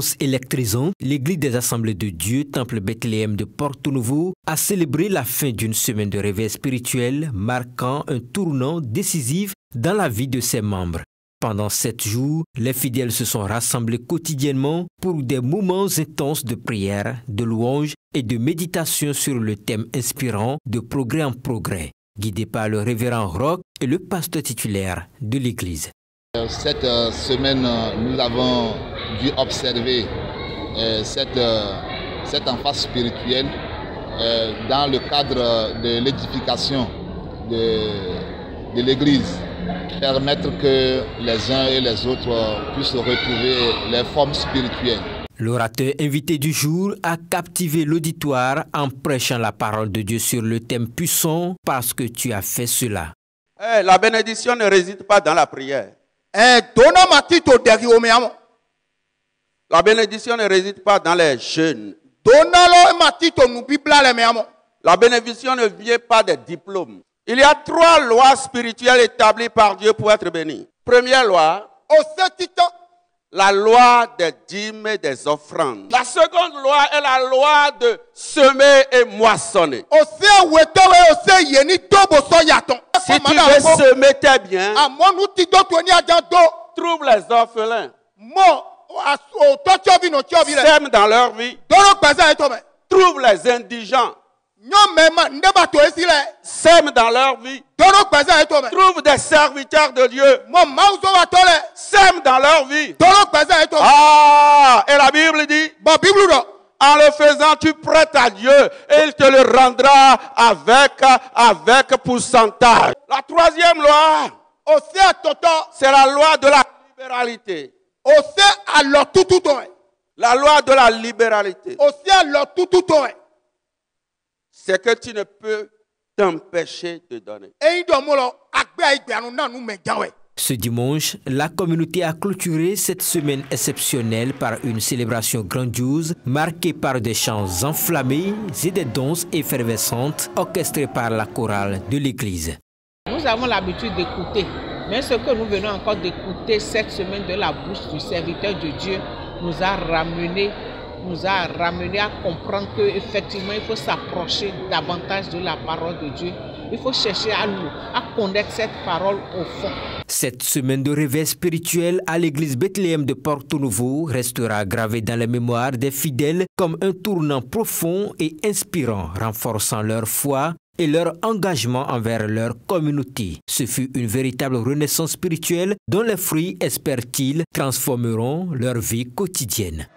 ambiance électrisante, l'église des Assemblées de Dieu, Temple Bethléem de Porto-Novo, a célébré la fin d'une semaine de réveil spirituel marquant un tournant décisif dans la vie de ses membres. Pendant 7 jours, les fidèles se sont rassemblés quotidiennement pour des moments intenses de prière, de louange et de méditation sur le thème inspirant de progrès en progrès, guidé par le révérend Roch et le pasteur titulaire de l'église. Cette semaine, nous avons dû observer cette emphase spirituelle dans le cadre de l'édification de l'église. Permettre que les uns et les autres puissent retrouver les formes spirituelles. L'orateur invité du jour a captivé l'auditoire en prêchant la parole de Dieu sur le thème puissant « Parce que tu as fait cela ». La bénédiction ne réside pas dans la prière. La bénédiction ne réside pas dans les jeûnes. La bénédiction ne vient pas des diplômes. Il y a 3 lois spirituelles établies par Dieu pour être béni. Première loi, la loi des dîmes et des offrandes. La seconde loi est la loi de semer et moissonner. Si tu veux semer tes biens, trouve les orphelins. Sème dans leur vie. Trouve les indigents. Sème dans leur vie. Trouve des serviteurs de Dieu. Sème dans leur vie. Et la Bible dit, en le faisant, tu prêtes à Dieu et il te le rendra avec pourcentage. La 3e loi, c'est la loi de la libéralité. La loi de la libéralité. C'est que tu ne peux t'empêcher de donner. Ce dimanche, la communauté a clôturé cette semaine exceptionnelle par une célébration grandiose marquée par des chants enflammés et des danses effervescentes orchestrées par la chorale de l'église. Nous avons l'habitude d'écouter, mais ce que nous venons encore d'écouter cette semaine de la bouche du serviteur de Dieu nous a ramené à comprendre qu'effectivement il faut s'approcher davantage de la parole de Dieu. Il faut chercher à connaître cette parole au fond. Cette semaine de réveil spirituel à l'église Bethléem de Porto-Novo restera gravée dans la mémoire des fidèles comme un tournant profond et inspirant, renforçant leur foi et leur engagement envers leur communauté. Ce fut une véritable renaissance spirituelle dont les fruits, espèrent-ils, transformeront leur vie quotidienne.